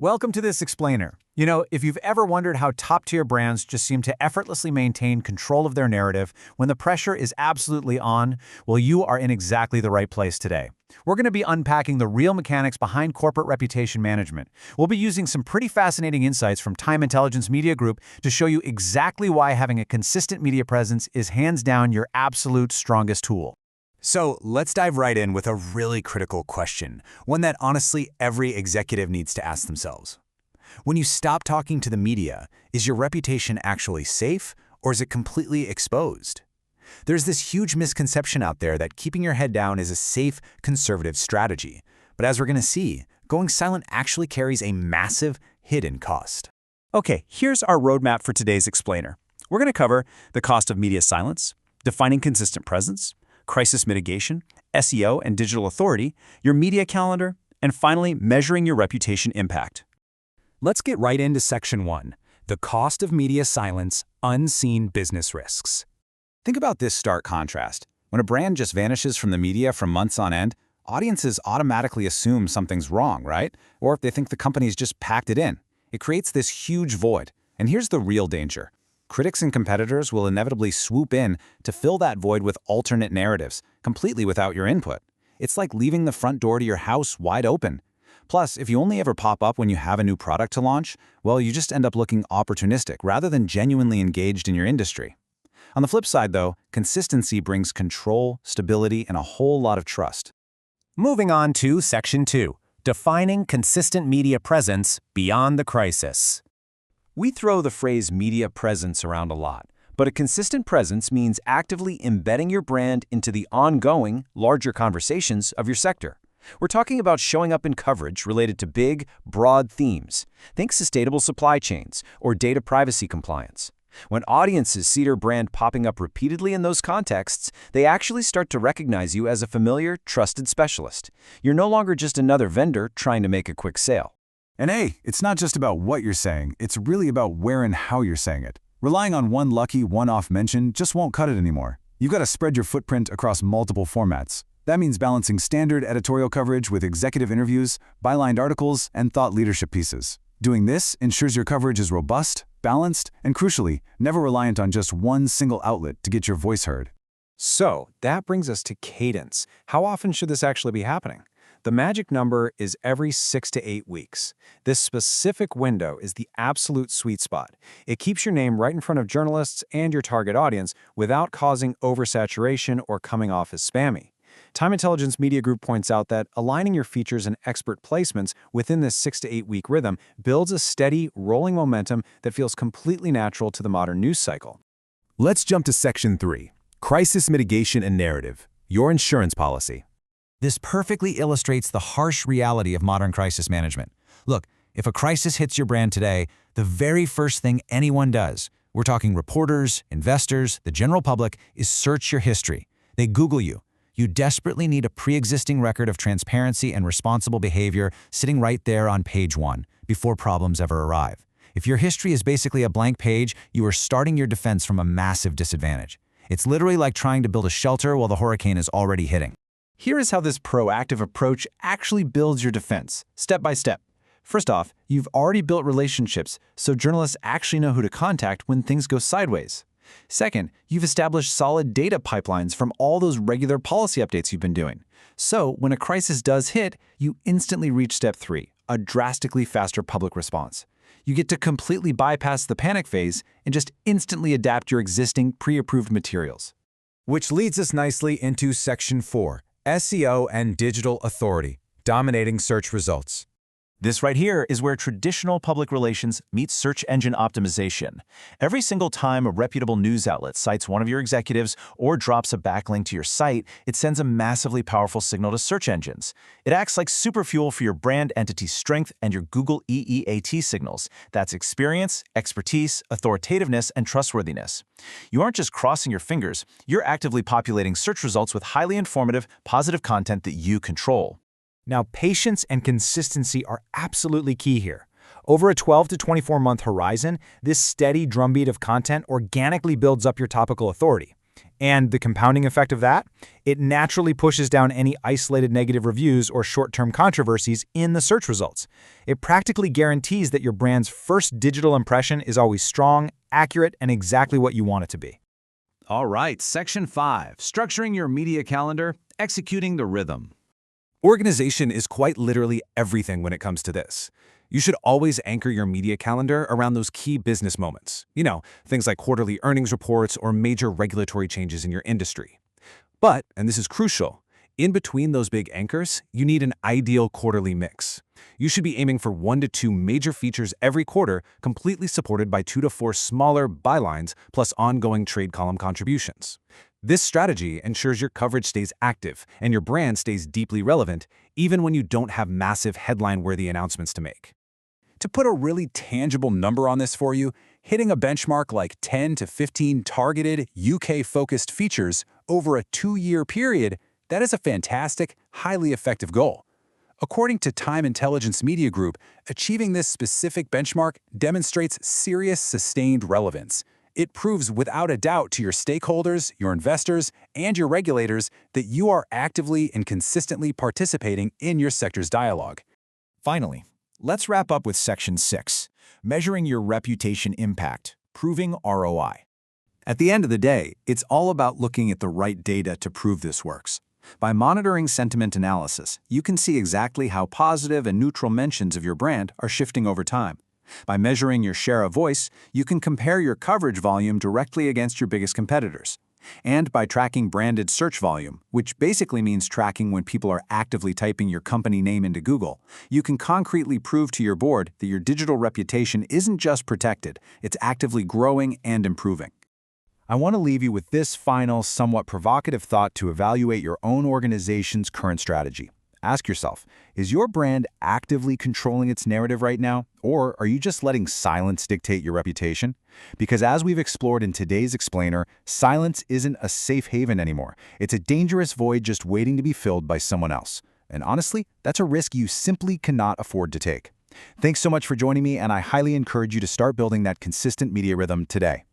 Welcome to this explainer. If you've ever wondered how top-tier brands just seem to effortlessly maintain control of their narrative when the pressure is absolutely on, well, you are in exactly the right place today. We're going to be unpacking the real mechanics behind corporate reputation management. We'll be using some pretty fascinating insights from Time Intelligence Media Group to show you exactly why having a consistent media presence is hands down your absolute strongest tool. So let's dive right in with a really critical question, one that honestly every executive needs to ask themselves. When you stop talking to the media, is your reputation actually safe or is it completely exposed? There's this huge misconception out there that keeping your head down is a safe, conservative strategy. But as we're going to see, going silent actually carries a massive hidden cost. Okay, here's our roadmap for today's explainer. We're going to cover the cost of media silence, defining consistent presence, crisis mitigation, SEO and digital authority, your media calendar, and finally, measuring your reputation impact. Let's get right into Section 1, the cost of media silence, unseen business risks. Think about this stark contrast. When a brand just vanishes from the media for months on end, audiences automatically assume something's wrong, right? Or they think the company's just packed it in. It creates this huge void. And here's the real danger. Critics and competitors will inevitably swoop in to fill that void with alternate narratives, completely without your input. It's like leaving the front door to your house wide open. Plus, if you only ever pop up when you have a new product to launch, well, you just end up looking opportunistic rather than genuinely engaged in your industry. On the flip side, though, consistency brings control, stability, and a whole lot of trust. Moving on to Section 2, defining consistent media presence beyond the crisis. We throw the phrase media presence around a lot, but a consistent presence means actively embedding your brand into the ongoing, larger conversations of your sector. We're talking about showing up in coverage related to big, broad themes. Think sustainable supply chains or data privacy compliance. When audiences see your brand popping up repeatedly in those contexts, they actually start to recognize you as a familiar, trusted specialist. You're no longer just another vendor trying to make a quick sale. And hey, it's not just about what you're saying, it's really about where and how you're saying it. Relying on one lucky, one-off mention just won't cut it anymore. You've got to spread your footprint across multiple formats. That means balancing standard editorial coverage with executive interviews, bylined articles, and thought leadership pieces. Doing this ensures your coverage is robust, balanced, and crucially, never reliant on just one single outlet to get your voice heard. So, that brings us to cadence. How often should this actually be happening? The magic number is every 6 to 8 weeks. This specific window is the absolute sweet spot. It keeps your name right in front of journalists and your target audience without causing oversaturation or coming off as spammy. Time Intelligence Media Group points out that aligning your features and expert placements within this 6 to 8 week rhythm builds a steady, rolling momentum that feels completely natural to the modern news cycle. Let's jump to Section 3, crisis mitigation and narrative, your insurance policy. This perfectly illustrates the harsh reality of modern crisis management. Look, if a crisis hits your brand today, the very first thing anyone does, we're talking reporters, investors, the general public, is search your history. They Google you. You desperately need a pre-existing record of transparency and responsible behavior sitting right there on page 1 before problems ever arrive. If your history is basically a blank page, you are starting your defense from a massive disadvantage. It's literally like trying to build a shelter while the hurricane is already hitting. Here is how this proactive approach actually builds your defense, step by step. First off, you've already built relationships, so journalists actually know who to contact when things go sideways. Second, you've established solid data pipelines from all those regular policy updates you've been doing. So when a crisis does hit, you instantly reach step 3, a drastically faster public response. You get to completely bypass the panic phase and just instantly adapt your existing pre-approved materials. Which leads us nicely into Section 4, SEO and digital authority, dominating search results. This right here is where traditional public relations meets search engine optimization. Every single time a reputable news outlet cites one of your executives or drops a backlink to your site, it sends a massively powerful signal to search engines. It acts like superfuel for your brand entity strength and your Google EEAT signals. That's experience, expertise, authoritativeness, and trustworthiness. You aren't just crossing your fingers, you're actively populating search results with highly informative, positive content that you control. Now, patience and consistency are absolutely key here. Over a 12 to 24-month horizon, this steady drumbeat of content organically builds up your topical authority. And the compounding effect of that? It naturally pushes down any isolated negative reviews or short-term controversies in the search results. It practically guarantees that your brand's first digital impression is always strong, accurate, and exactly what you want it to be. All right, Section 5, structuring your media calendar, executing the rhythm. Organization is quite literally everything when it comes to this. You should always anchor your media calendar around those key business moments. Things like quarterly earnings reports or major regulatory changes in your industry. But, and this is crucial, in between those big anchors, you need an ideal quarterly mix. You should be aiming for 1 to 2 major features every quarter, completely supported by 2 to 4 smaller bylines plus ongoing trade column contributions. This strategy ensures your coverage stays active and your brand stays deeply relevant, even when you don't have massive headline-worthy announcements to make. To put a really tangible number on this for you, hitting a benchmark like 10 to 15 targeted UK-focused features over a 2-year period, that is a fantastic, highly effective goal. According to Time Intelligence Media Group, achieving this specific benchmark demonstrates serious, sustained relevance. It proves without a doubt to your stakeholders, your investors, and your regulators that you are actively and consistently participating in your sector's dialogue. Finally, let's wrap up with Section 6, measuring your reputation impact, proving ROI. At the end of the day, it's all about looking at the right data to prove this works. By monitoring sentiment analysis, you can see exactly how positive and neutral mentions of your brand are shifting over time. By measuring your share of voice, you can compare your coverage volume directly against your biggest competitors. And by tracking branded search volume, which basically means tracking when people are actively typing your company name into Google, you can concretely prove to your board that your digital reputation isn't just protected, it's actively growing and improving. I want to leave you with this final, somewhat provocative thought to evaluate your own organization's current strategy. Ask yourself, is your brand actively controlling its narrative right now, or are you just letting silence dictate your reputation? Because as we've explored in today's explainer, silence isn't a safe haven anymore. It's a dangerous void just waiting to be filled by someone else. And honestly, that's a risk you simply cannot afford to take. Thanks so much for joining me, and I highly encourage you to start building that consistent media rhythm today.